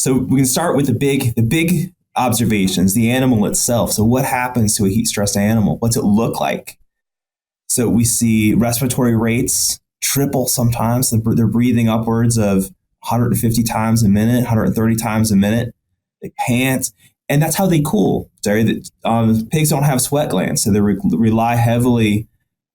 So we can start with the big observations, the animal itself. So what happens to a heat stressed animal? What's it look like? So we see respiratory rates triple sometimes. They're breathing upwards of 150 times a minute, 130 times a minute. They pant, and that's how they cool. Pigs don't have sweat glands, so they rely heavily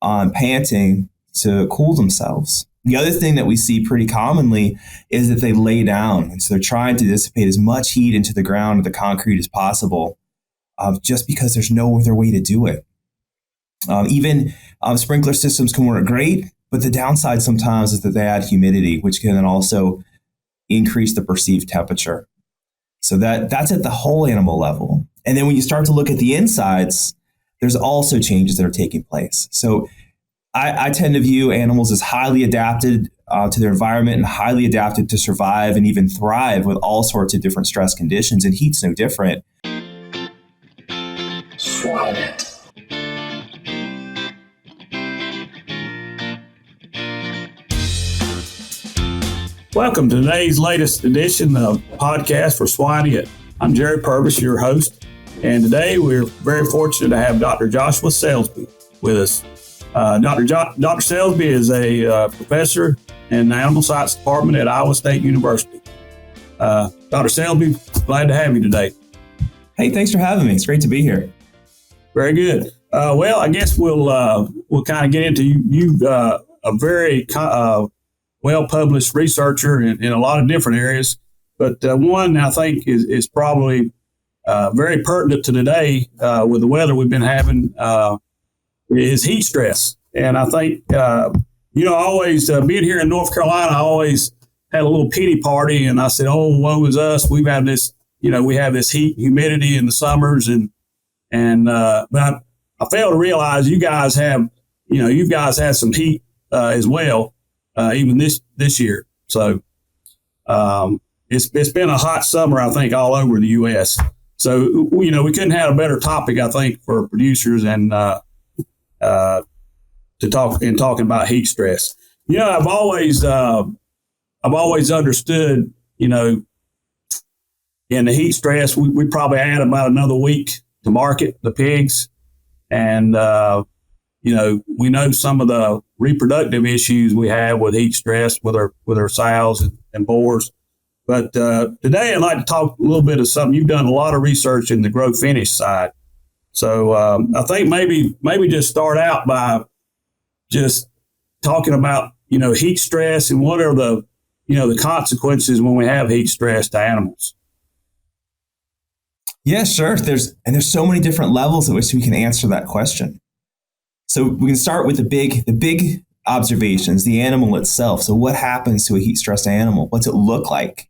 on panting to cool themselves. The other thing that we see pretty commonly is that they lay down. And so they're trying to dissipate as much heat into the ground or the concrete as possible, just because there's no other way to do it. Even sprinkler systems can work great, but the downside sometimes is that they add humidity, which can then also increase the perceived temperature. So that's at the whole animal level. And then when you start to look at the insides, there's also changes that are taking place. So I tend to view animals as highly adapted to their environment and highly adapted to survive and even thrive with all sorts of different stress conditions, and heat's no different. Swine. Welcome to today's latest edition of podcast for Swine. I'm Jerry Purvis, your host, and today we're very fortunate to have Dr. Joshua Selsby with us. Dr. Selsby is a professor in the Animal Science Department at Iowa State University. Dr. Selsby, glad to have you today. Hey, thanks for having me. It's great to be here. Very good. Well, I guess we'll kind of get into you. A very well-published researcher in a lot of different areas, but one I think is probably very pertinent to today with the weather we've been having is heat stress. And I think, always being here in North Carolina, I always had a little pity party, and I said, "Oh, woe is us! We have this heat, humidity in the summers, but I failed to realize you guys had some heat as well." Even this year. So it's been a hot summer, I think, all over the U.S. So, we couldn't have a better topic, I think, for producers and talking about heat stress. I've always understood, in the heat stress, we probably add about another week to market the pigs. And, we know some of the reproductive issues we have with heat stress with our sows and boars. But today I'd like to talk a little bit of something. You've done a lot of research in the grow finish side. So I think maybe just start out by just talking about, heat stress and what are the consequences when we have heat stress to animals. Yeah, sure. There's so many different levels at which we can answer that question. So we can start with the big observations, the animal itself. So what happens to a heat stressed animal? What's it look like?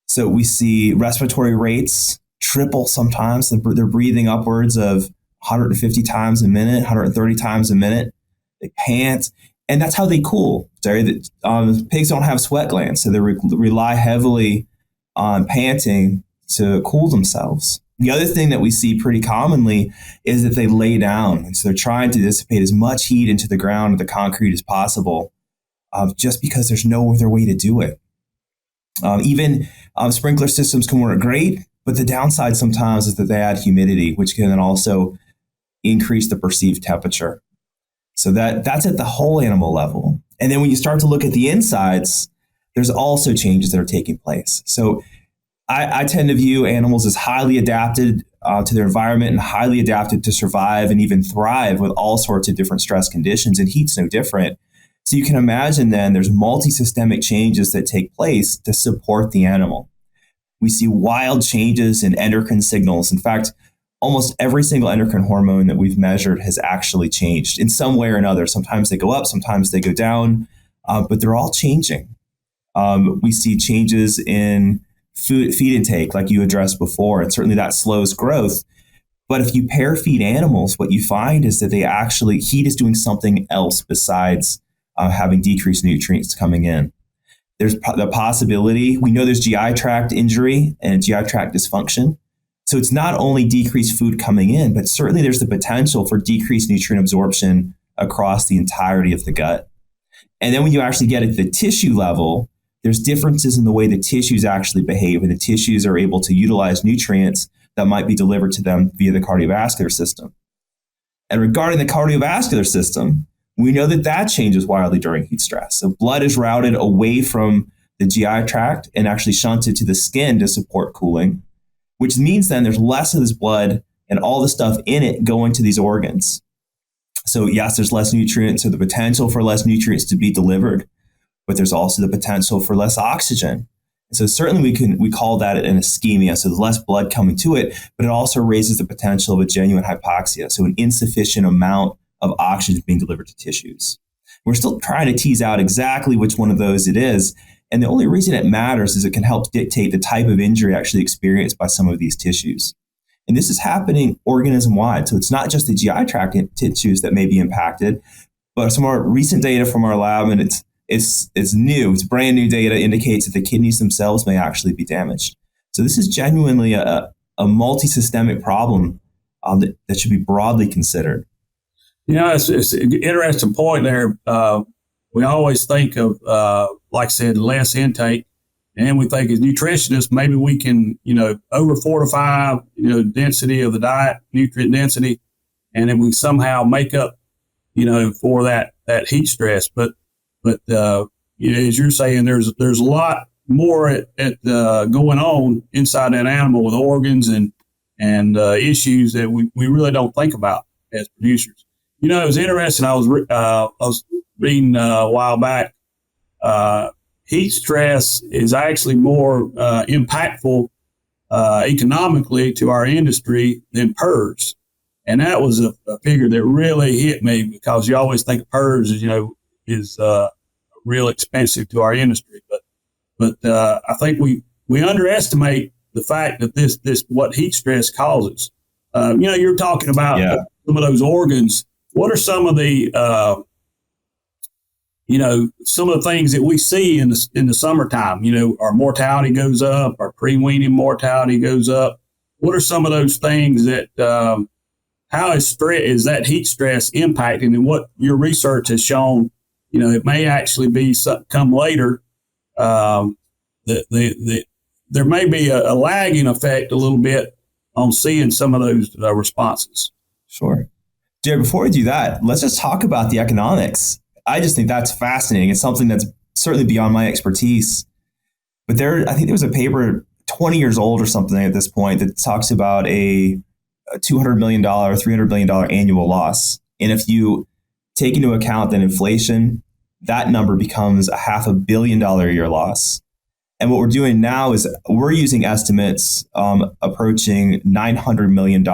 So we see respiratory rates triple sometimes. They're breathing upwards of 150 times a minute, 130 times a minute. They pant, and that's how they cool. Pigs don't have sweat glands, so they rely heavily on panting to cool themselves. The other thing that we see pretty commonly is that they lay down. And so they're trying to dissipate as much heat into the ground or the concrete as possible, just because there's no other way to do it. Even sprinkler systems can work great, but the downside sometimes is that they add humidity, which can then also increase the perceived temperature. So that's at the whole animal level. And then when you start to look at the insides, there's also changes that are taking place. So I tend to view animals as highly adapted to their environment and highly adapted to survive and even thrive with all sorts of different stress conditions, and heat's no different. So you can imagine then there's multi-systemic changes that take place to support the animal. We see wild changes in endocrine signals. In fact, almost every single endocrine hormone that we've measured has actually changed in some way or another. Sometimes they go up, sometimes they go down, but they're all changing. We see changes in feed intake, like you addressed before, and certainly that slows growth. But if you pair feed animals, what you find is that heat is doing something else besides having decreased nutrients coming in. There's the possibility, we know there's GI tract injury and GI tract dysfunction. So it's not only decreased food coming in, but certainly there's the potential for decreased nutrient absorption across the entirety of the gut. And then when you actually get at the tissue level, there's differences in the way the tissues actually behave, and the tissues are able to utilize nutrients that might be delivered to them via the cardiovascular system. And regarding the cardiovascular system, we know that that changes wildly during heat stress. So blood is routed away from the GI tract and actually shunted to the skin to support cooling, which means then there's less of this blood and all the stuff in it going to these organs. So yes, there's less nutrients, so the potential for less nutrients to be delivered, but there's also the potential for less oxygen. So certainly we call that an ischemia, so there's less blood coming to it, but it also raises the potential of a genuine hypoxia, so an insufficient amount of oxygen being delivered to tissues. We're still trying to tease out exactly which one of those it is, and the only reason it matters is it can help dictate the type of injury actually experienced by some of these tissues. And this is happening organism-wide, so it's not just the GI tract tissues that may be impacted, but some more recent data from our lab, and it's new, it's brand new data, indicates that the kidneys themselves may actually be damaged. So this is genuinely a multi-systemic problem that should be broadly considered. It's an interesting point there. We always think of, like I said, less intake, and we think as nutritionists, maybe we can, over fortify, density of the diet, nutrient density, and then we somehow make up, for that heat stress. But as you're saying, there's a lot more at going on inside that animal with organs and issues that we really don't think about as producers. It was interesting. I was reading a while back. Heat stress is actually more impactful economically to our industry than PERS, and that was a figure that really hit me, because you always think PERS is real expensive to our industry, but I think we underestimate the fact that this what heat stress causes. You're talking about some of those organs. What are some of the some of the things that we see in the summertime? Our mortality goes up, our pre-weaning mortality goes up. What are some of those things that how is that heat stress impacting, and what your research has shown? It may actually be come later. There may be a lagging effect a little bit on seeing some of those responses. Sure. Jared, before we do that, let's just talk about the economics. I just think that's fascinating. It's something that's certainly beyond my expertise. But I think there was a paper 20 years old or something at this point that talks about a $200 million, $300 million annual loss. And if you take into account that inflation, that number becomes a $500 million a year loss. And what we're doing now is we're using estimates approaching $900 million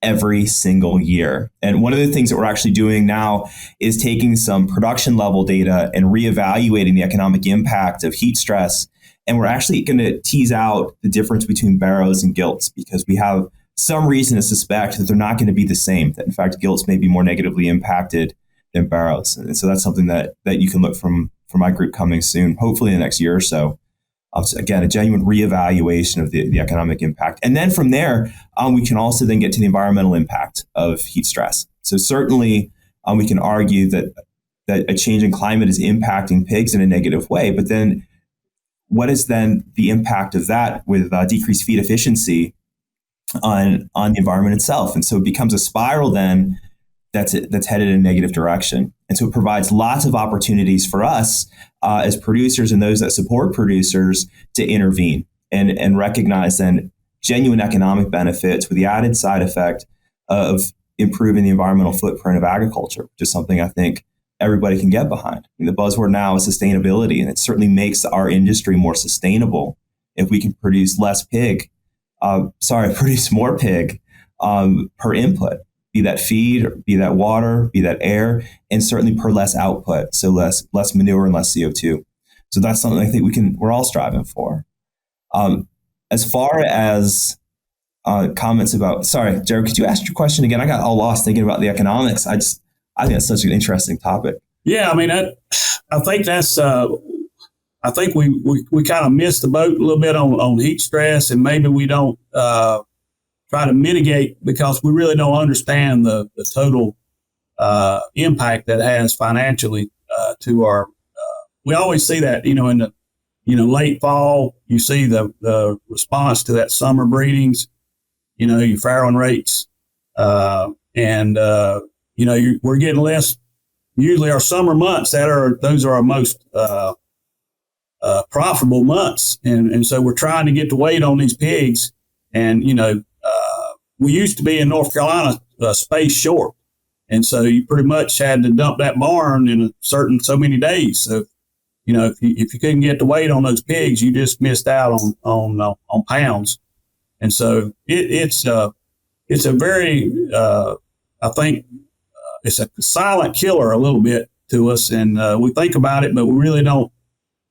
every single year. And one of the things that we're actually doing now is taking some production level data and reevaluating the economic impact of heat stress. And we're actually going to tease out the difference between barrows and gilts, because we have some reason to suspect that they're not going to be the same, that in fact gilts may be more negatively impacted than barrows. And so that's something that you can look from my group coming soon, hopefully in the next year or so. Again, a genuine reevaluation of the economic impact. And then from there, we can also then get to the environmental impact of heat stress. So certainly we can argue that a change in climate is impacting pigs in a negative way, but then what is then the impact of that with decreased feed efficiency on the environment itself? And so it becomes a spiral then that's headed in a negative direction. And so it provides lots of opportunities for us as producers and those that support producers to intervene and recognize then genuine economic benefits with the added side effect of improving the environmental footprint of agriculture, which is something I think everybody can get behind. The buzzword now is sustainability, and it certainly makes our industry more sustainable if we can produce produce more pig per input. Be that feed, be that water, be that air, and certainly per less output, so less manure and less CO2. So that's something I think we're all striving for. As far as comments about, sorry, Jared, could you ask your question again? I got all lost thinking about the economics. I think that's such an interesting topic. Yeah, I mean, I think that's. I think we kind of missed the boat a little bit on heat stress, and maybe we don't try to mitigate because we really don't understand the total impact that has financially to our we always see that, in the, late fall, you see the response to that summer breedings, your farrowing rates. We're getting less, usually our summer months, those are our most profitable months. And so we're trying to get the weight on these pigs. And, we used to be in North Carolina space short. And so you pretty much had to dump that barn in so many days. So, if you couldn't get the weight on those pigs, you just missed out on pounds. And so it's a very, I think it's a silent killer a little bit to us. And we think about it, but we really don't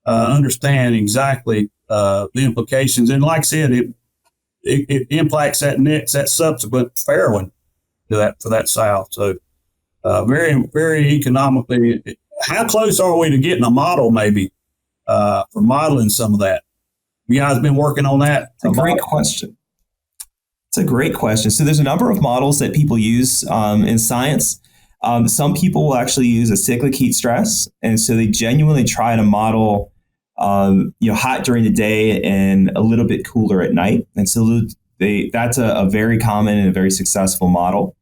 understand exactly the implications. And like I said, it impacts that subsequent farrowing for that sow. So very, very economically. How close are we to getting a model maybe for modeling some of that? You guys been working on that? It's a great question. It's a great question. So there's a number of models that people use in science. Some people will actually use a cyclic heat stress. And so they genuinely try to model hot during the day and a little bit cooler at night. And so that's a very common and a very successful model.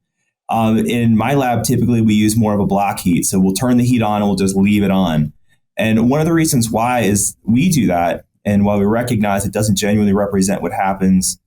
In my lab, typically we use more of a block heat. So we'll turn the heat on and we'll just leave it on. And one of the reasons why is we do that, and while we recognize it doesn't genuinely represent what happens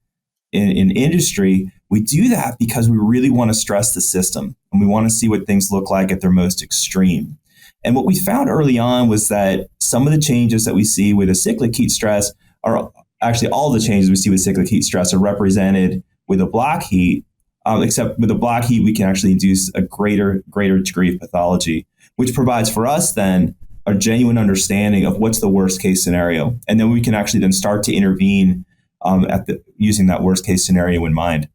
in industry, we do that because we really want to stress the system and we want to see what things look like at their most extreme. And what we found early on was that some of the changes that we see with a cyclic heat stress are actually all the changes we see with cyclic heat stress are represented with a block heat, except with a block heat, we can actually induce a greater degree of pathology, which provides for us then a genuine understanding of what's the worst case scenario. And then we can actually then start to intervene using that worst case scenario in mind.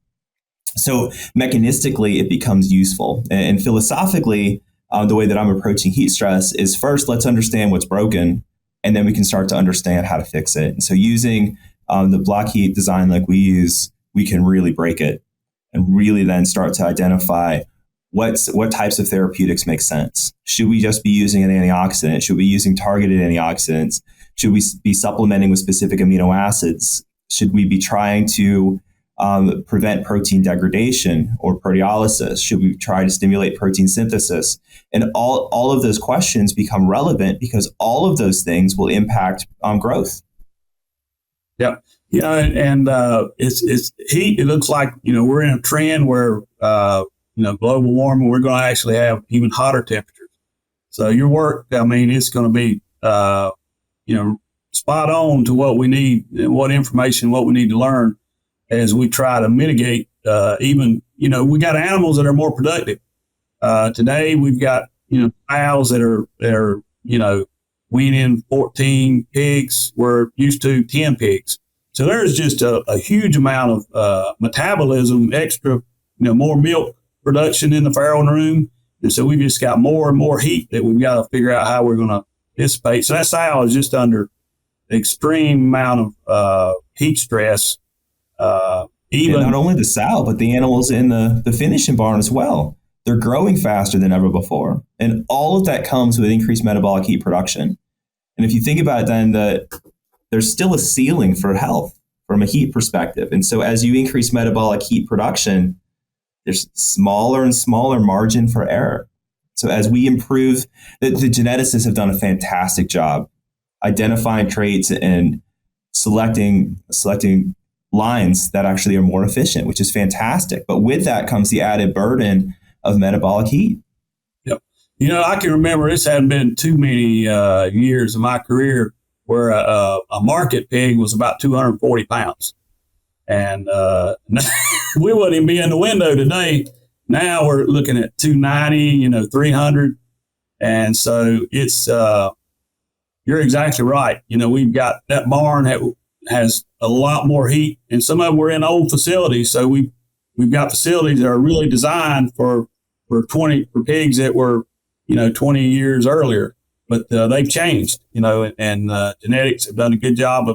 So mechanistically, it becomes useful. And philosophically, the way that I'm approaching heat stress is first, let's understand what's broken, and then we can start to understand how to fix it. And so using the block heat design like we use, we can really break it and really then start to identify what types of therapeutics make sense. Should we just be using an antioxidant? Should we be using targeted antioxidants? Should we be supplementing with specific amino acids? Should we be trying to prevent protein degradation or proteolysis? Should we try to stimulate protein synthesis? And all of those questions become relevant because all of those things will impact growth. Yeah. And it's heat. It looks like, we're in a trend where, global warming, we're going to actually have even hotter temperatures. So your work, it's going to be, spot on to what we need and what we need to learn as we try to mitigate we got animals that are more productive. Today we've got, cows that are weaning 14 pigs. We're used to 10 pigs. So there's just a huge amount of metabolism, extra, more milk production in the farrowing room. And so we've just got more and more heat that we've got to figure out how we're going to dissipate. So that sow is just under extreme amount of heat stress. Even not only the sow, but the animals in the finishing barn as well. They're growing faster than ever before. And all of that comes with increased metabolic heat production. And if you think about it, then there's still a ceiling for health from a heat perspective. And so as you increase metabolic heat production, there's smaller and smaller margin for error. So as we improve, the geneticists have done a fantastic job identifying traits and selecting lines that actually are more efficient, which is fantastic. But with that comes the added burden of metabolic heat. Yep. I can remember this hadn't been too many years of my career where a market pig was about 240 pounds. And we wouldn't even be in the window today. Now we're looking at 290, 300. And so it's, you're exactly right. We've got that barn that has a lot more heat, and some of them were in old facilities. So we've got facilities that are really designed for pigs that were, 20 years earlier, but they've changed, and genetics have done a good job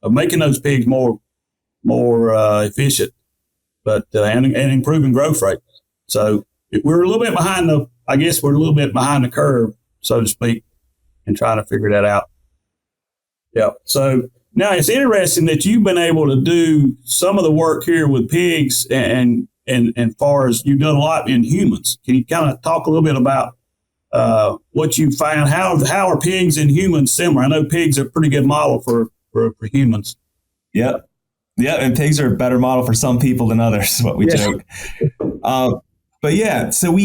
of making those pigs more efficient, but and improving growth rate. So we're a little bit behind the curve, so to speak. and trying to figure that out. Yeah. So now it's interesting that you've been able to do some of the work here with pigs and far as you've done a lot in humans. Can you kind of talk a little bit about what you found? How are pigs and humans similar? I know pigs are a pretty good model for humans. Yep. Yeah, and pigs are a better model for some people than others, is what we joke. But yeah, so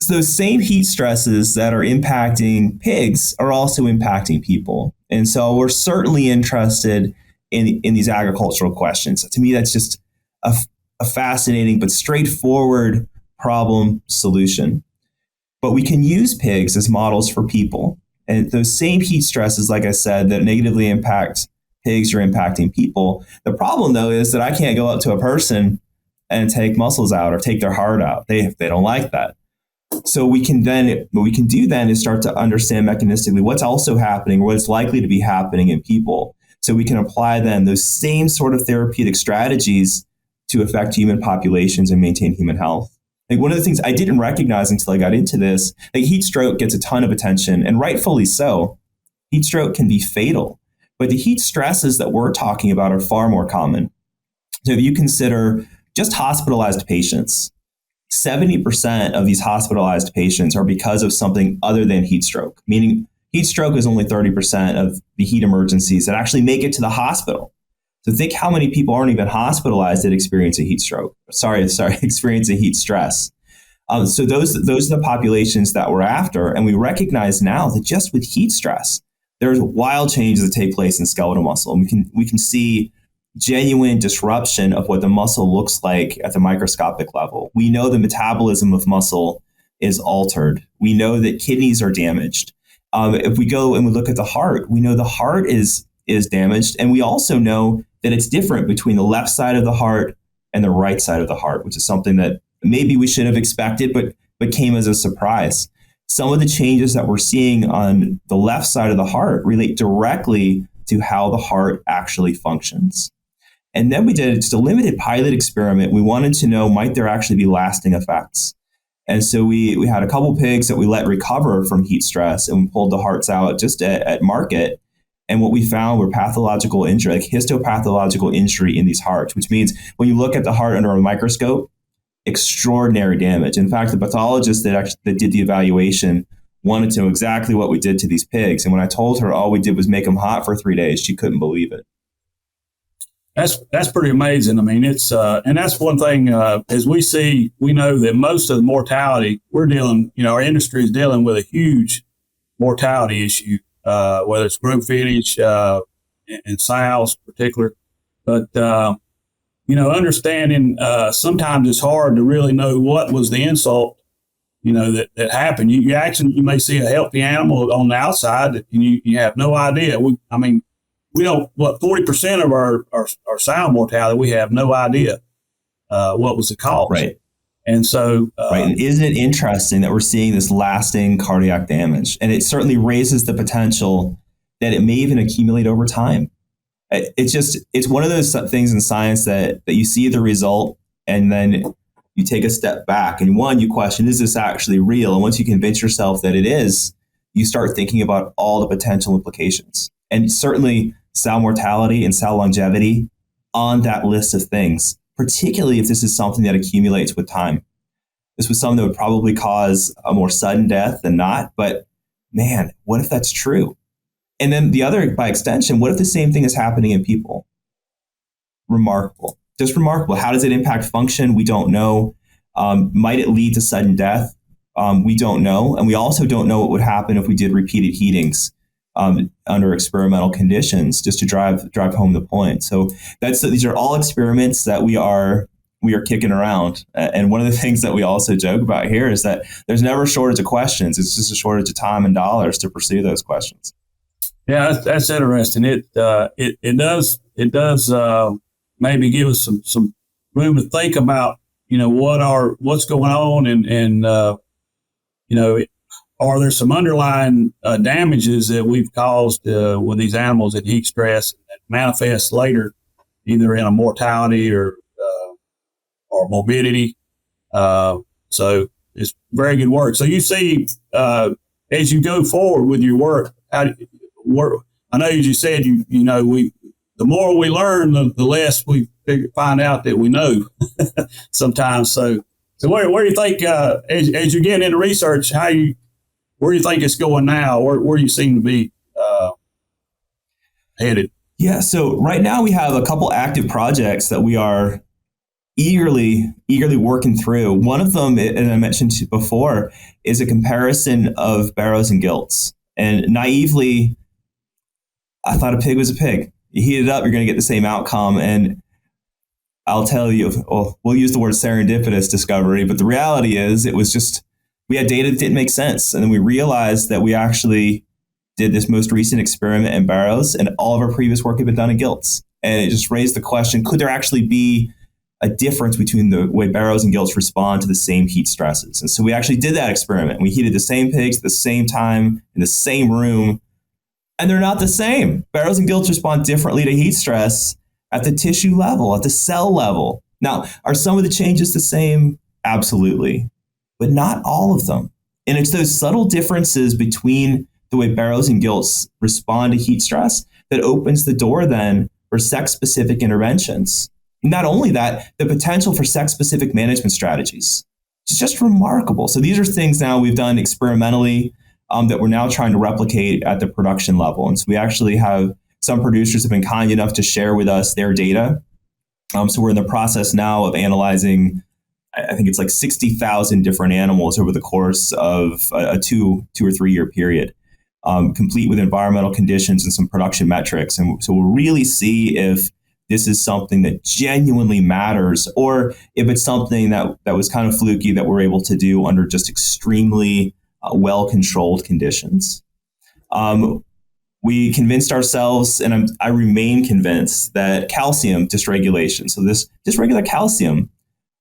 those same heat stresses that are impacting pigs are also impacting people. And so we're certainly interested in these agricultural questions. To me, that's just a fascinating but straightforward problem solution. But we can use pigs as models for people. And those same heat stresses, like I said, that negatively impact pigs are impacting people. The problem, though, is that I can't go up to a person and take muscles out or take their heart out. They don't like that. So what we can do then is start to understand mechanistically what's also happening, what is likely to be happening in people. So we can apply then those same sort of therapeutic strategies to affect human populations and maintain human health. Like one of the things I didn't recognize until I got into this, like heat stroke gets a ton of attention, and rightfully so. Heat stroke can be fatal, but the heat stresses that we're talking about are far more common. So if you consider just hospitalized patients, 70% of these hospitalized patients are because of something other than heat stroke, meaning heat stroke is only 30% of the heat emergencies that actually make it to the hospital. So think how many people aren't even hospitalized that experience a heat stroke. Experience a heat stress. So those are the populations that we're after. And we recognize now that just with heat stress, there's wild changes that take place in skeletal muscle. And we can see genuine disruption of what the muscle looks like at the microscopic level. We know the metabolism of muscle is altered. We know that kidneys are damaged. If we go and we look at the heart, we know the heart is damaged. And we also know that it's different between the left side of the heart and the right side of the heart, which is something that maybe we should have expected, but came as a surprise. Some of the changes that we're seeing on the left side of the heart relate directly to how the heart actually functions. And then we did just a limited pilot experiment. We wanted to know, might there actually be lasting effects? And so we had a couple pigs that we let recover from heat stress, and we pulled the hearts out just at market. And what we found were pathological injury, like histopathological injury in these hearts, which means when you look at the heart under a microscope, extraordinary damage. In fact, the pathologist that did the evaluation wanted to know exactly what we did to these pigs. And when I told her all we did was make them hot for 3 days, she couldn't believe it. That's pretty amazing. I mean, it's and that's one thing as we know that most of the mortality our industry is dealing with a huge mortality issue, whether it's group finish and sows in particular. But understanding sometimes it's hard to really know what was the insult that happened. You may see a healthy animal on the outside and you have no idea. We don't, 40% of our sow mortality, we have no idea what was the cause. Right. And so, right. And isn't it interesting that we're seeing this lasting cardiac damage? And it certainly raises the potential that it may even accumulate over time. It's one of those things in science that you see the result and then you take a step back and you question, is this actually real? And once you convince yourself that it is, you start thinking about all the potential implications. And certainly sow mortality and sow longevity on that list of things, particularly if this is something that accumulates with time. This was something that would probably cause a more sudden death than not. But man, what if that's true? And then the other, by extension, what if the same thing is happening in people? Remarkable. Just remarkable. How does it impact function? We don't know. Might it lead to sudden death? We don't know. And we also don't know what would happen if we did repeated heatings under experimental conditions, just to drive home the point. So these are all experiments that we are kicking around. And one of the things that we also joke about here is that there's never a shortage of questions. It's just a shortage of time and dollars to pursue those questions. Yeah, that's interesting. It does maybe give us some room to think about what's going on and are there some underlying damages that we've caused with these animals at heat stress that manifest later, either in a mortality or morbidity. So it's very good work. So you see as you go forward with your work, I know as you said, the more we learn, the less we find out that we know sometimes. So where do you think, as you get into research, where do you think it's going now? Where you seem to be headed? Yeah, so right now we have a couple active projects that we are eagerly working through. One of them, as I mentioned before, is a comparison of barrows and gilts. And naively, I thought a pig was a pig. You heat it up, you're going to get the same outcome. And I'll tell you, we'll use the word serendipitous discovery, but the reality is it was just, we had data that didn't make sense. And then we realized that we actually did this most recent experiment in barrows, and all of our previous work had been done in gilts. And it just raised the question, could there actually be a difference between the way barrows and gilts respond to the same heat stresses? And so we actually did that experiment. We heated the same pigs at the same time in the same room, and they're not the same. Barrows and gilts respond differently to heat stress at the tissue level, at the cell level. Now, are some of the changes the same? Absolutely, but not all of them. And it's those subtle differences between the way barrows and gilts respond to heat stress that opens the door then for sex-specific interventions. Not only that, the potential for sex-specific management strategies. It's just remarkable. So these are things now we've done experimentally that we're now trying to replicate at the production level. And so we actually have some producers have been kind enough to share with us their data. So we're in the process now of analyzing, I think it's like 60,000 different animals over the course of a two or 3 year period, complete with environmental conditions and some production metrics. And so we'll really see if this is something that genuinely matters, or if it's something that was kind of fluky that we're able to do under just extremely well-controlled conditions. We convinced ourselves, and I remain convinced, that calcium dysregulation, so this dysregular calcium,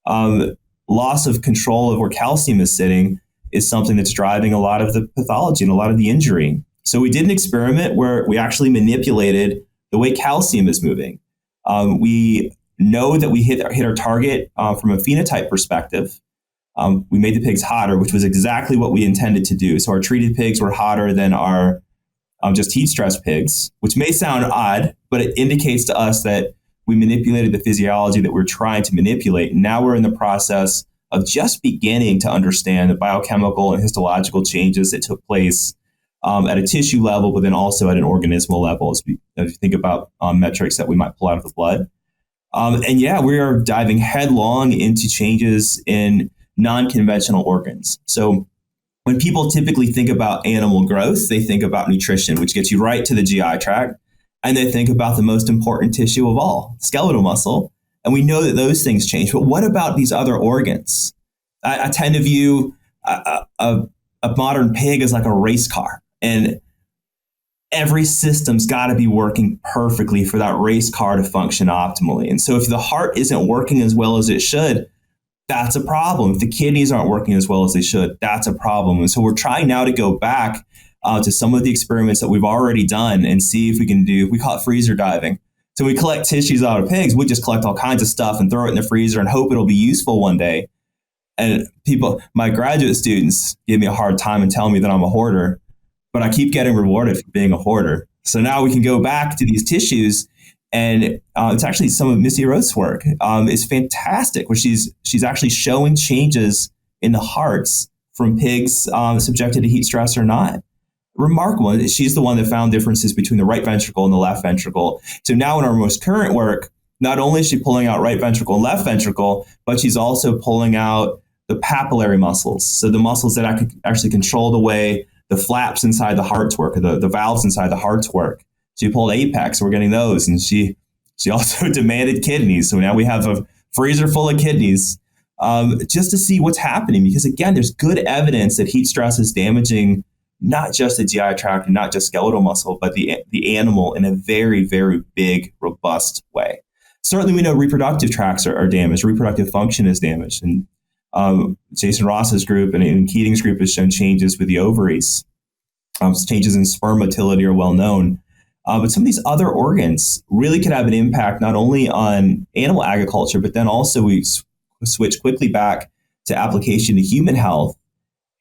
loss of control of where calcium is sitting, is something that's driving a lot of the pathology and a lot of the injury. So we did an experiment where we actually manipulated the way calcium is moving. We know that we hit our target from a phenotype perspective. We made the pigs hotter, which was exactly what we intended to do. So our treated pigs were hotter than our just heat stress pigs, which may sound odd, but it indicates to us that we manipulated the physiology that we're trying to manipulate. And now we're in the process of just beginning to understand the biochemical and histological changes that took place at a tissue level, but then also at an organismal level, as you think about metrics that we might pull out of the blood. And yeah, we are diving headlong into changes in non-conventional organs. So when people typically think about animal growth, they think about nutrition, which gets you right to the GI tract. And they think about the most important tissue of all, skeletal muscle. And we know that those things change. But what about these other organs? I tend to view a modern pig as like a race car. And every system's got to be working perfectly for that race car to function optimally. And so if the heart isn't working as well as it should, that's a problem. If the kidneys aren't working as well as they should, that's a problem. And so we're trying now to go back to some of the experiments that we've already done and see if we can do, we call it freezer diving. So we collect tissues out of pigs. We just collect all kinds of stuff and throw it in the freezer and hope it'll be useful one day. And people, my graduate students give me a hard time and tell me that I'm a hoarder, but I keep getting rewarded for being a hoarder. So now we can go back to these tissues, and it's actually some of Missy Roth's work is fantastic, where she's actually showing changes in the hearts from pigs subjected to heat stress or not. Remarkable. She's the one that found differences between the right ventricle and the left ventricle. So now in our most current work, not only is she pulling out right ventricle and left ventricle, but she's also pulling out the papillary muscles. So the muscles that actually control the way the flaps inside the heart's work, or the valves inside the heart's work. She pulled apex, so we're getting those. And she also demanded kidneys. So now we have a freezer full of kidneys just to see what's happening. Because again, there's good evidence that heat stress is damaging not just the GI tract and not just skeletal muscle, but the animal in a very, very big, robust way. Certainly we know reproductive tracts are damaged, reproductive function is damaged. And Jason Ross's group and Keating's group has shown changes with the ovaries. Changes in sperm motility are well known. But some of these other organs really could have an impact not only on animal agriculture, but then also we switch quickly back to application to human health.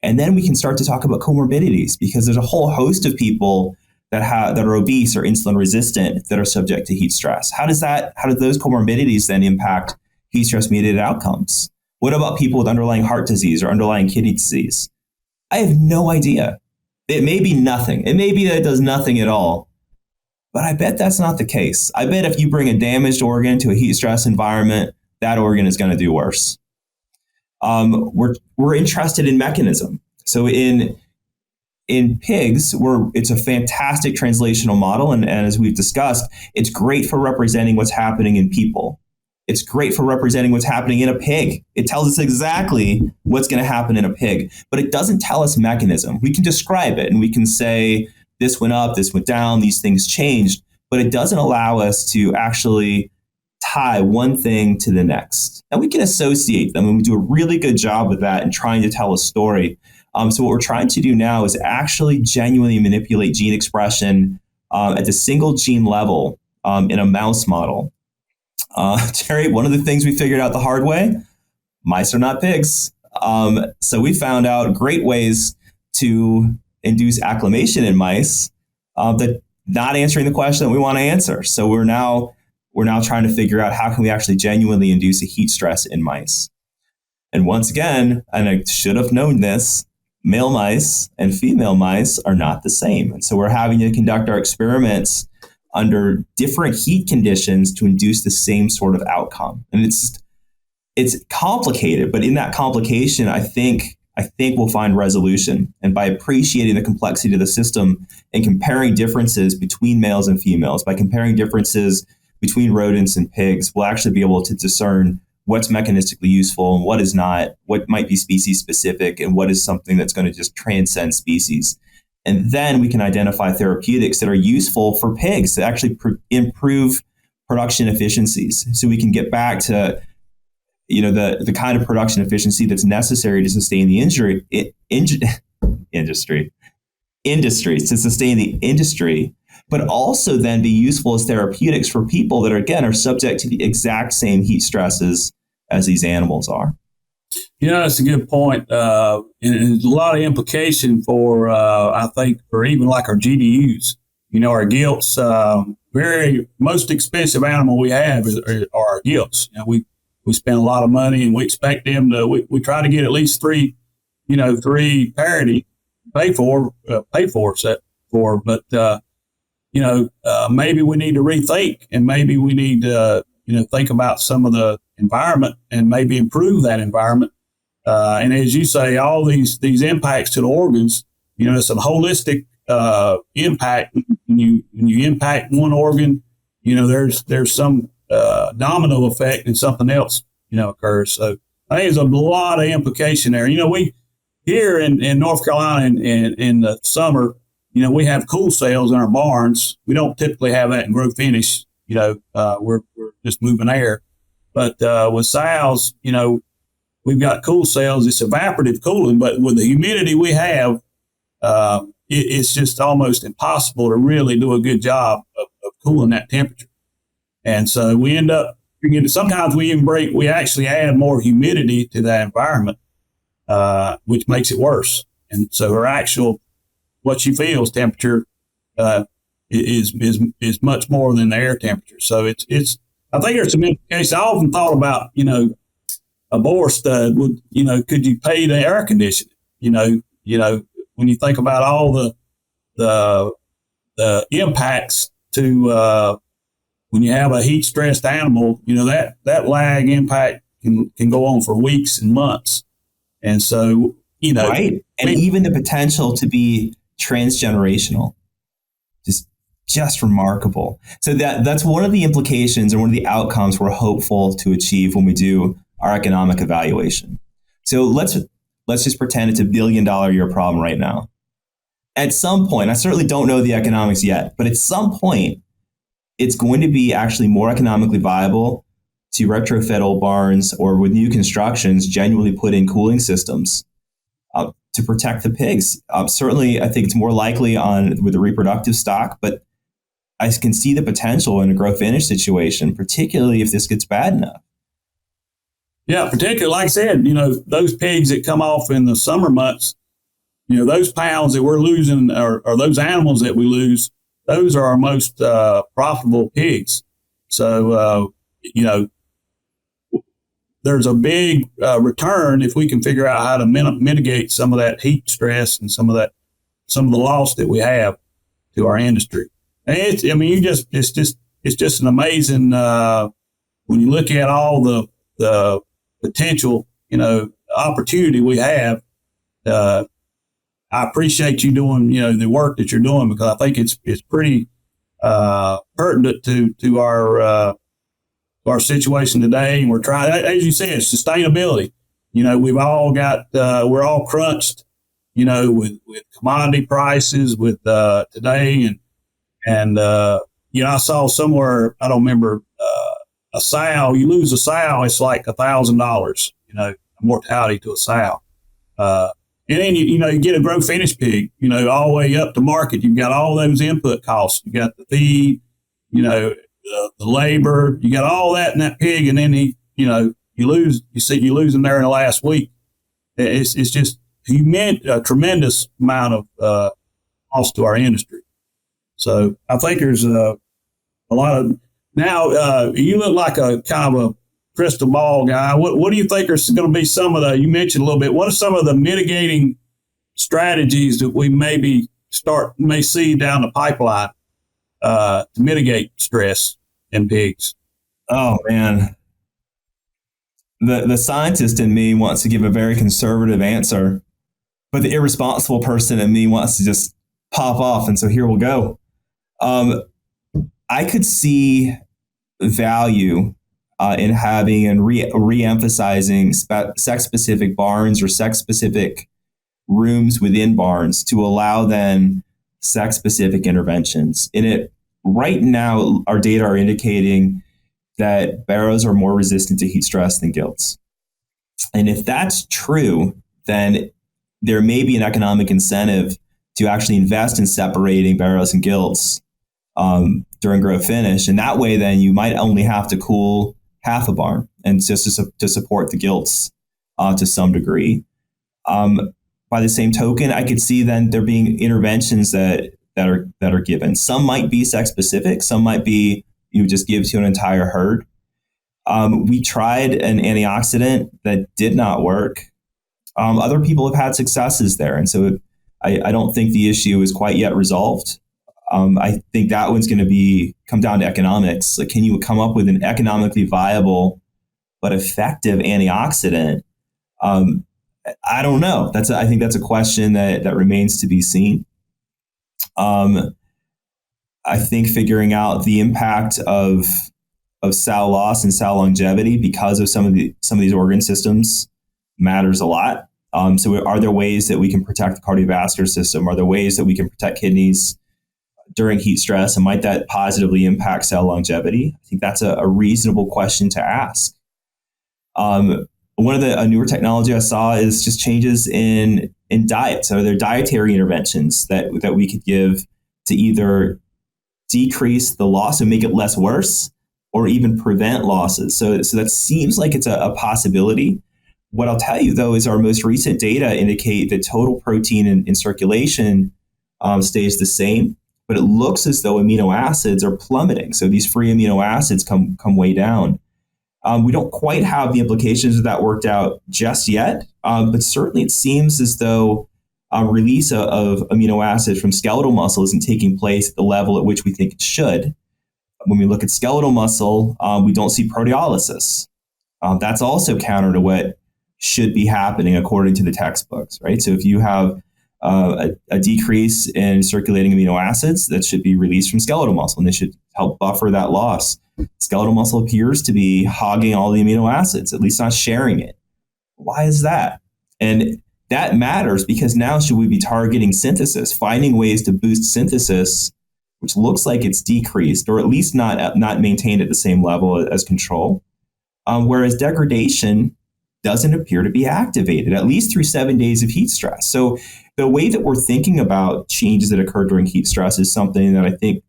And then we can start to talk about comorbidities, because there's a whole host of people that are obese or insulin resistant that are subject to heat stress. How do those comorbidities then impact heat stress mediated outcomes? What about people with underlying heart disease or underlying kidney disease? I have no idea. It may be nothing. It may be that it does nothing at all. But I bet that's not the case. I bet if you bring a damaged organ to a heat stress environment, that organ is going to do worse. We're interested in mechanism. So in pigs, it's a fantastic translational model. And as we've discussed, it's great for representing what's happening in people. It's great for representing what's happening in a pig. It tells us exactly what's going to happen in a pig, but it doesn't tell us mechanism. We can describe it and we can say, this went up, this went down, these things changed, but it doesn't allow us to actually tie one thing to the next. And we can associate them, and we do a really good job with that in trying to tell a story. So what we're trying to do now is actually genuinely manipulate gene expression at the single gene level in a mouse model. Terry, one of the things we figured out the hard way, mice are not pigs. So we found out great ways to induce acclimation in mice that not answering the question that we want to answer. So we're now trying to figure out how can we actually genuinely induce a heat stress in mice. And once again, and I should have known this, male mice and female mice are not the same. And so we're having to conduct our experiments under different heat conditions to induce the same sort of outcome. And it's complicated, but in that complication, I think we'll find resolution. And by appreciating the complexity of the system and comparing differences between males and females, by comparing differences between rodents and pigs, we'll actually be able to discern what's mechanistically useful and what is not, what might be species specific, and what is something that's going to just transcend species. And then we can identify therapeutics that are useful for pigs that actually improve production efficiencies. So we can get back to the kind of production efficiency that's necessary to sustain the industry, but also then be useful as therapeutics for people that are subject to the exact same heat stresses as these animals are. That's a good point. And there's a lot of implication for, I think, for even like our GDUs. Our gilts, most expensive animal we have are our gilts. We spend a lot of money, and we expect them to. We try to get at least three parity pay for. But maybe we need to rethink, and maybe we need to think about some of the environment and maybe improve that environment. And as you say, all these impacts to the organs, it's a holistic impact. When you impact one organ, there's some domino effect and something else, occurs. So I think there's a lot of implication there. We here in North Carolina in the summer, we have cool cells in our barns. We don't typically have that in grow finish. We're just moving air. But with sows, we've got cool cells. It's evaporative cooling, but with the humidity we have, it's just almost impossible to really do a good job of cooling that temperature. And so we end up, sometimes we actually add more humidity to that environment, which makes it worse. And so her actual, what she feels temperature is much more than the air temperature. So it's I think there's some implications. I often thought about, a bore stud would, could you pay the air conditioning? When you think about all the impacts to when you have a heat stressed animal, that lag impact can go on for weeks and months. And so, right. And even the potential to be transgenerational, just remarkable. So that's one of the implications or one of the outcomes we're hopeful to achieve when we do our economic evaluation. So let's just pretend it's $1 billion a year problem right now. At some point, I certainly don't know the economics yet, but at some point, it's going to be actually more economically viable to retrofit old barns or with new constructions, genuinely put in cooling systems to protect the pigs. Certainly, I think it's more likely with the reproductive stock, but I can see the potential in a grow finish situation, particularly if this gets bad enough. Yeah, particularly, like I said, those pigs that come off in the summer months, those pounds that we're losing or those animals that we lose, those are our most profitable pigs. So, there's a big return if we can figure out how to mitigate some of that heat stress and some of the loss that we have to our industry. And it's just an amazing when you look at all the potential, opportunity we have. I appreciate you doing, the work that you're doing, because I think it's pretty pertinent to our situation today. And we're trying, as you said, sustainability. We've all got, we're all crunched, with commodity prices with today. And I saw somewhere, I don't remember, a sow, you lose a sow, it's like $1,000, mortality to a sow. And then, you get a grow finish pig, all the way up to market. You've got all those input costs. You got the feed, the labor, you got all that in that pig. And then you lose him there in the last week. It's just a tremendous amount of loss to our industry. So I think there's a lot of, now you look like a kind of a crystal ball guy. What do you think are going to be some of you mentioned a little bit, what are some of the mitigating strategies that we may see down the pipeline to mitigate stress in pigs? Oh man. The scientist in me wants to give a very conservative answer, but the irresponsible person in me wants to just pop off. And so here we'll go. I could see value in having and re-emphasizing sex-specific barns or sex-specific rooms within barns to allow then sex-specific interventions. Right now, our data are indicating that barrows are more resistant to heat stress than gilts. And if that's true, then there may be an economic incentive to actually invest in separating barrows and gilts during grow finish. And that way, then you might only have to cool half a barn and just to support the gilts to some degree. By the same token, I could see then there being interventions that are given. Some might be sex specific. Some might be you just give to an entire herd. We tried an antioxidant that did not work. Other people have had successes there. And so I don't think the issue is quite yet resolved. I think that one's going to come down to economics. Like, can you come up with an economically viable but effective antioxidant? I don't know. I think that's a question that remains to be seen. I think figuring out the impact of sow loss and sow longevity because of some of these organ systems matters a lot. So are there ways that we can protect the cardiovascular system? Are there ways that we can protect kidneys during heat stress? And might that positively impact cell longevity? I think that's a reasonable question to ask. One of the newer technology I saw is just changes in diet. So there are dietary interventions that we could give to either decrease the loss and make it less worse, or even prevent losses. So that seems like it's a possibility. What I'll tell you, though, is our most recent data indicate that total protein in circulation stays the same, but it looks as though amino acids are plummeting. So these free amino acids come way down. We don't quite have the implications of that worked out just yet, but certainly it seems as though release of amino acids from skeletal muscle isn't taking place at the level at which we think it should. When we look at skeletal muscle, we don't see proteolysis. That's also counter to what should be happening according to the textbooks, right? So if you have a decrease in circulating amino acids, that should be released from skeletal muscle, and they should help buffer that loss. Skeletal muscle appears to be hogging all the amino acids, at least not sharing it. Why is that? And that matters because now should we be targeting synthesis, finding ways to boost synthesis, which looks like it's decreased, or at least not maintained at the same level as control, whereas degradation doesn't appear to be activated, at least through 7 days of heat stress. So the way that we're thinking about changes that occur during heat stress is something that I think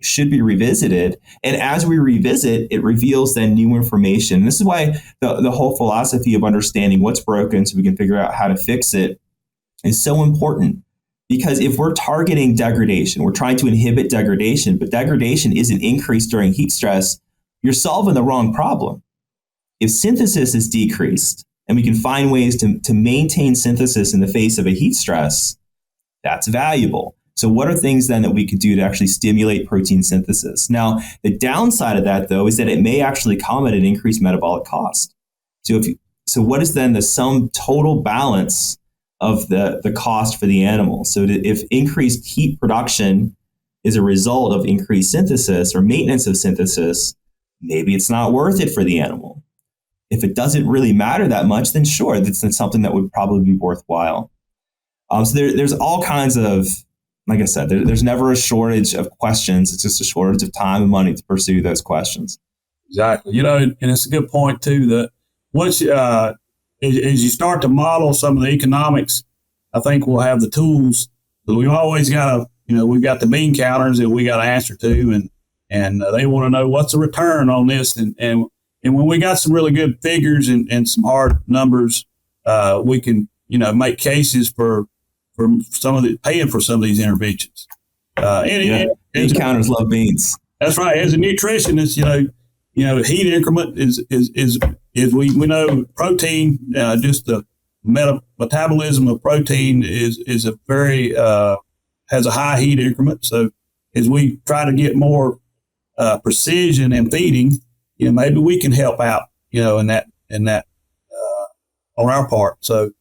should be revisited. And as we revisit, it reveals then new information. And this is why the whole philosophy of understanding what's broken so we can figure out how to fix it is so important, because if we're targeting degradation, we're trying to inhibit degradation, but degradation isn't increased during heat stress, you're solving the wrong problem. If synthesis is decreased and we can find ways to maintain synthesis in the face of a heat stress, that's valuable. So what are things then that we could do to actually stimulate protein synthesis? Now, the downside of that, though, is that it may actually come at an increased metabolic cost. So what is then the sum total balance of the cost for the animal? So if increased heat production is a result of increased synthesis or maintenance of synthesis, maybe it's not worth it for the animal. If it doesn't really matter that much, then sure, that's something that would probably be worthwhile. So there's all kinds of, like I said, there's never a shortage of questions. It's just a shortage of time and money to pursue those questions. Exactly. And it's a good point too, that once as you start to model some of the economics, I think we'll have the tools. But we always got to, we've got the bean counters that we got to answer to, and they want to know what's the return on this. And when we got some really good figures and some hard numbers, we can, make cases for some of the paying for some of these interventions. Bean counters love beans. That's right. As a nutritionist, heat increment is we know protein, just the metabolism of protein is a very has a high heat increment. So as we try to get more precision in feeding, maybe we can help out, in that on our part. So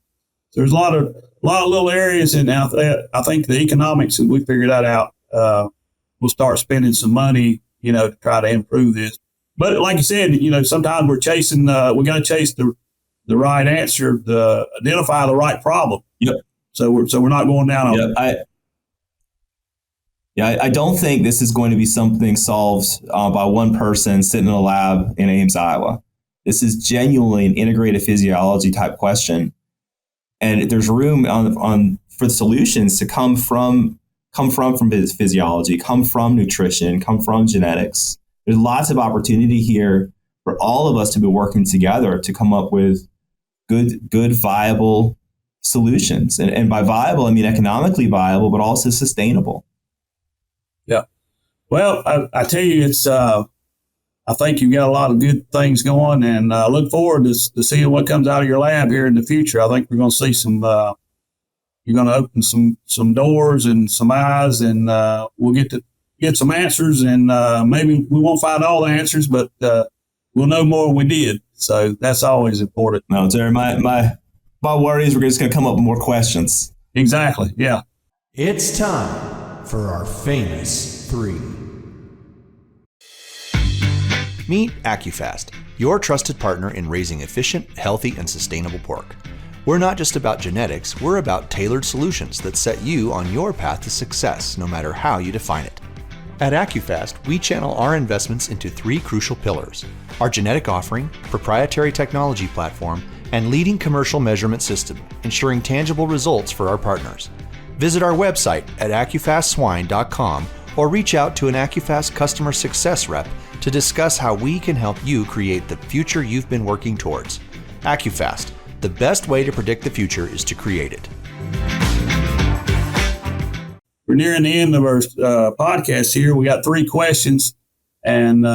there's a lot of little areas, and I think the economics, and we figure that out, we'll start spending some money, to try to improve this. But like you said, sometimes we're chasing, we got to chase the right answer, to identify the right problem. Yep. So we're not going down on. Yep. I don't think this is going to be something solved by one person sitting in a lab in Ames, Iowa. This is genuinely an integrated physiology type question. And there's room for the solutions to come from physiology, come from nutrition, come from genetics. There's lots of opportunity here for all of us to be working together to come up with good viable solutions. And by viable, I mean economically viable, but also sustainable. Yeah. Well, I tell you, it's I think you've got a lot of good things going, and I look forward to seeing what comes out of your lab here in the future. I think we're going to see some, you're going to open some doors and some eyes, and we'll get some answers, and maybe we won't find all the answers, but we'll know more than we did. So that's always important. No, Jerry, my worry is we're just going to come up with more questions. Exactly. Yeah. It's time for our famous 3. Meet AccuFast, your trusted partner in raising efficient, healthy, and sustainable pork. We're not just about genetics, we're about tailored solutions that set you on your path to success, no matter how you define it. At AccuFast, we channel our investments into 3 crucial pillars: our genetic offering, proprietary technology platform, and leading commercial measurement system, ensuring tangible results for our partners. Visit our website at AccuFastSwine.com or reach out to an AccuFast customer success rep to discuss how we can help you create the future you've been working towards. AccuFast, the best way to predict the future is to create it. We're nearing the end of our podcast here. We got 3 questions, and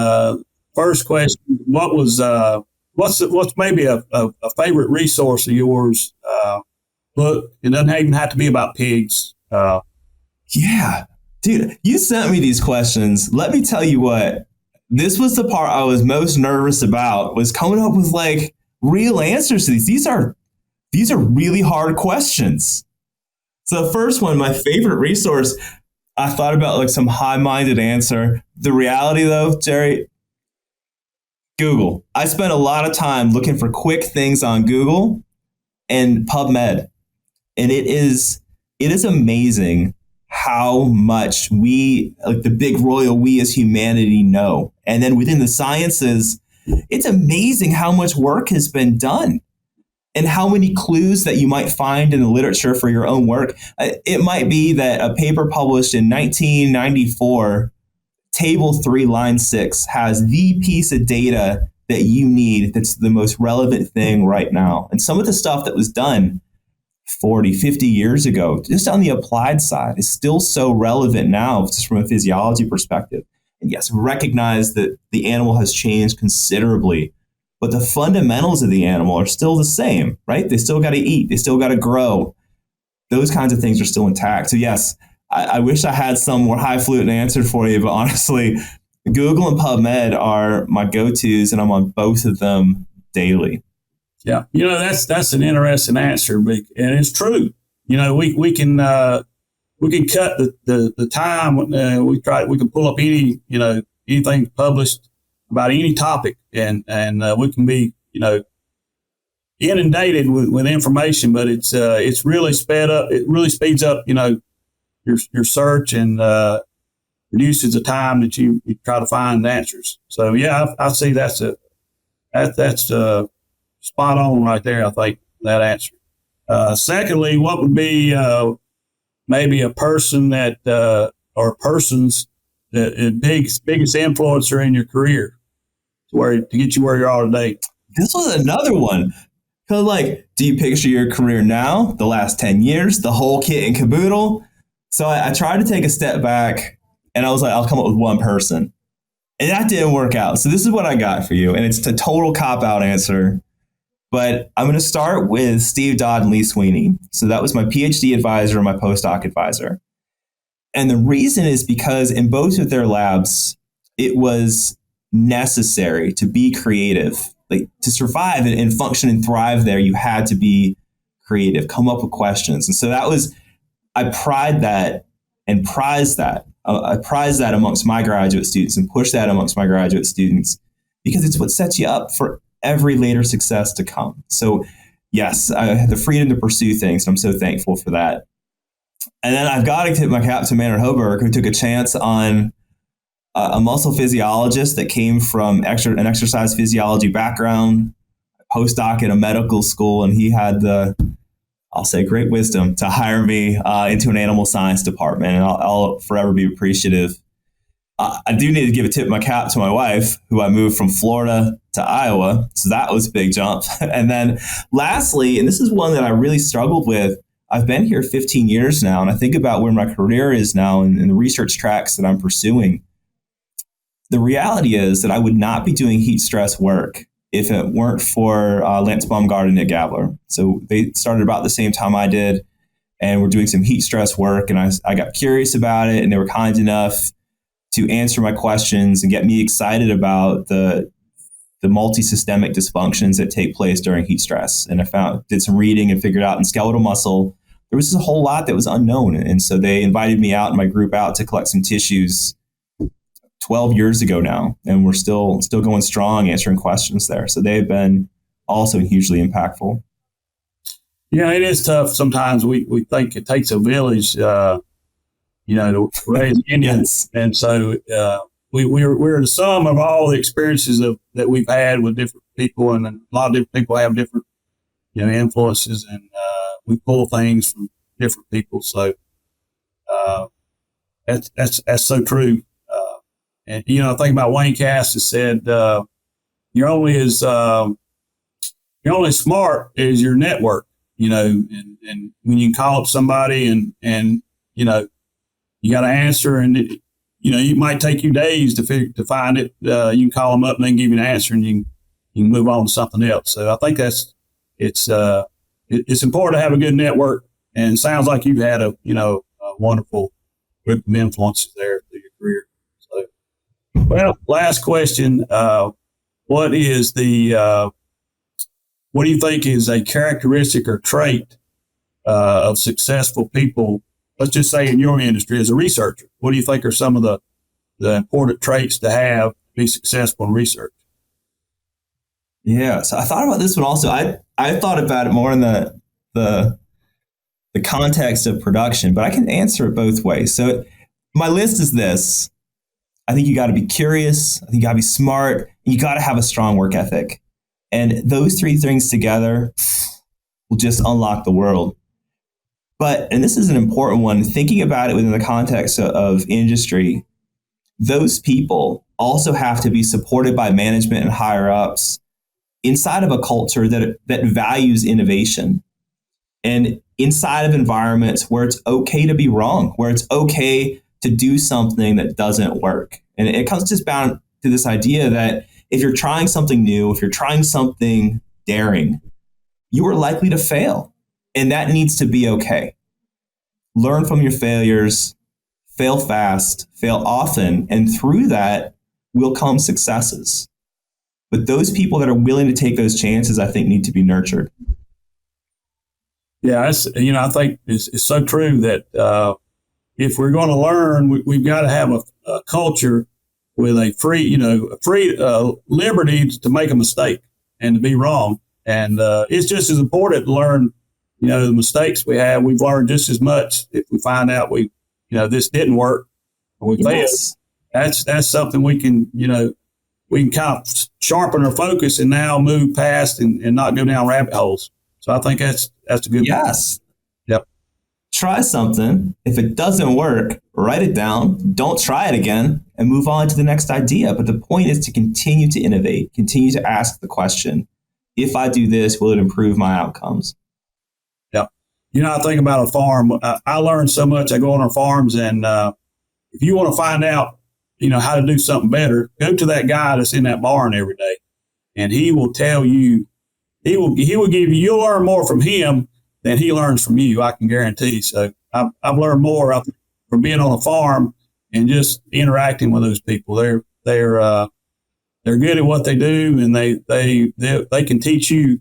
first question: what's maybe a favorite resource of yours? Book. It doesn't even have to be about pigs. Yeah, dude, you sent me these questions. Let me tell you what. This was the part I was most nervous about, was coming up with like real answers to these. These are really hard questions. So the first one, my favorite resource, I thought about like some high-minded answer. The reality though, Jerry, Google. I spent a lot of time looking for quick things on Google and PubMed. And it is amazing how much we, like the big royal we as humanity, know. And then within the sciences, it's amazing how much work has been done and how many clues that you might find in the literature for your own work. It might be that a paper published in 1994, Table 3, Line 6, has the piece of data that you need that's the most relevant thing right now. And some of the stuff that was done 40, 50 years ago, just on the applied side, is still so relevant now, just from a physiology perspective. And yes, recognize that the animal has changed considerably, but the fundamentals of the animal are still the same, right? They still got to eat, they still got to grow. Those kinds of things are still intact. So yes, I wish I had some more highfalutin answer for you, but honestly, Google and PubMed are my go-tos, and I'm on both of them daily. Yeah, that's an interesting answer, and it's true. We can cut the time. We can pull up anything published about any topic, and we can be inundated with information, but it's really sped up. It really speeds up your search and reduces the time that you try to find answers. So yeah, I see that's spot on right there. I think that answer. Secondly, what would be maybe a person or persons that biggest influencer in your career to get you where you are today? This was another one. Because do you picture your career now, the last 10 years, the whole kit and caboodle? So I tried to take a step back, and I was like, I'll come up with one person. And that didn't work out. So this is what I got for you. And it's a total cop-out answer. But I'm going to start with Steve Dodd and Lee Sweeney. So that was my PhD advisor and my postdoc advisor. And the reason is because in both of their labs, it was necessary to be creative. To survive and function and thrive there, you had to be creative, come up with questions. And so I pride that and prize that. I prize that amongst my graduate students and push that amongst my graduate students because it's what sets you up for every later success to come. So yes, I had the freedom to pursue things, and I'm so thankful for that. And then I've got to tip my cap to Maynard Hoberg, who took a chance on a muscle physiologist that came from an exercise physiology background, postdoc at a medical school, and he had I'll say great wisdom to hire me into an animal science department, and I'll forever be appreciative. I do need to give a tip of my cap to my wife, who I moved from Florida to Iowa. So that was a big jump. And then lastly, and this is one that I really struggled with, I've been here 15 years now, and I think about where my career is now and the research tracks that I'm pursuing. The reality is that I would not be doing heat stress work if it weren't for Lance Baumgart and Nick Gabler. So they started about the same time I did, and we're doing some heat stress work, and I got curious about it, and they were kind enough to answer my questions and get me excited about the multi-systemic dysfunctions that take place during heat stress. And I did some reading and figured out in skeletal muscle, there was just a whole lot that was unknown. And so they invited me out and my group out to collect some tissues 12 years ago now. And we're still going strong answering questions there. So they've been also hugely impactful. Yeah, it is tough. Sometimes we think it takes a village, to raise Indians. Yes. And so we're the sum of all the experiences that we've had with different people, and a lot of different people have different, influences, and we pull things from different people. So that's so true. And I think about Wayne Cass has said, you're only as smart as your network. And when you call up somebody and you got to answer, and it might take you days to find it. You can call them up and they can give you an answer, and you can move on to something else. So I think it's important to have a good network, and it sounds like you've had a wonderful group of influences there through your career. So, well, last question: what do you think is a characteristic or trait of successful people? Let's just say in your industry as a researcher, what do you think are some of the important traits to have to be successful in research? Yeah, so I thought about this one also. I thought about it more in the context of production, but I can answer it both ways. So my list is this. I think you got to be curious. I think you got to be smart. And you got to have a strong work ethic. And those three things together will just unlock the world. But, and this is an important one, thinking about it within the context of industry, those people also have to be supported by management and higher ups inside of a culture that values innovation. And inside of environments where it's okay to be wrong, where it's okay to do something that doesn't work. And it comes just down to this idea that if you're trying something new, if you're trying something daring, you are likely to fail. And that needs to be okay. Learn from your failures, fail fast, fail often, and through that will come successes. But those people that are willing to take those chances, I think, need to be nurtured. Yeah, I think it's so true that if we're going to learn, we've got to have a culture with a free liberty to make a mistake and to be wrong. And it's just as important to learn, the mistakes we have. We've learned just as much if we find out this didn't work or we failed. That's something we can kind of sharpen our focus and now move past and not go down rabbit holes. So I think that's a good. Yes. Yep. Try something. If it doesn't work, write it down. Don't try it again and move on to the next idea. But the point is to continue to innovate, continue to ask the question, if I do this, will it improve my outcomes? Yeah. I think about a farm. I learned so much. I go on our farms, and if you want to find out, how to do something better, go to that guy that's in that barn every day, and he will tell you. He will give you. You'll learn more from him than he learns from you. I can guarantee. So I've learned more from being on a farm and just interacting with those people. They're good at what they do, and they can teach you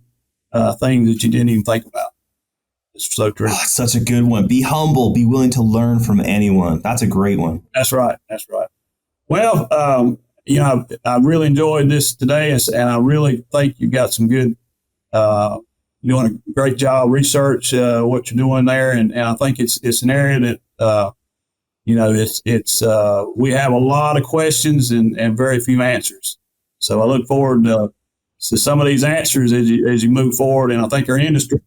things that you didn't even think about. It's so true. Oh, such a good one. Be humble. Be willing to learn from anyone. That's a great one. That's right. Well, I really enjoyed this today, and I really think you got some good. Doing a great job research what you're doing there, and I think it's an area that we have a lot of questions and very few answers. So I look forward to some of these answers as you move forward, and I think our industry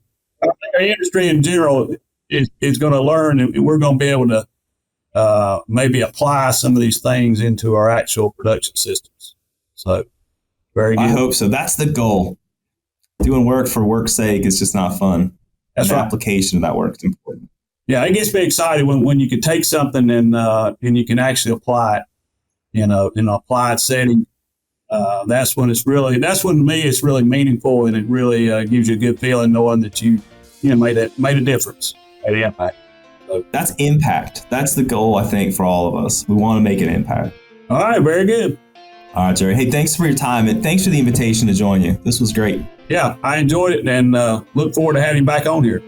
in general is going to learn, and we're going to be able to maybe apply some of these things into our actual production systems. So very good. I hope so. That's the goal. Doing work for work's sake is just not fun. That's the right. Application of that work is important. Yeah, it gets me excited when you can take something and you can actually apply it, in an applied setting. That's when to me it's really meaningful, and it really gives you a good feeling knowing that you made a difference, made an impact. So, that's impact. That's the goal, I think, for all of us. We want to make an impact. All right, very good. All right, Jerry. Hey, thanks for your time, and thanks for the invitation to join you. This was great. Yeah, I enjoyed it, and look forward to having you back on here.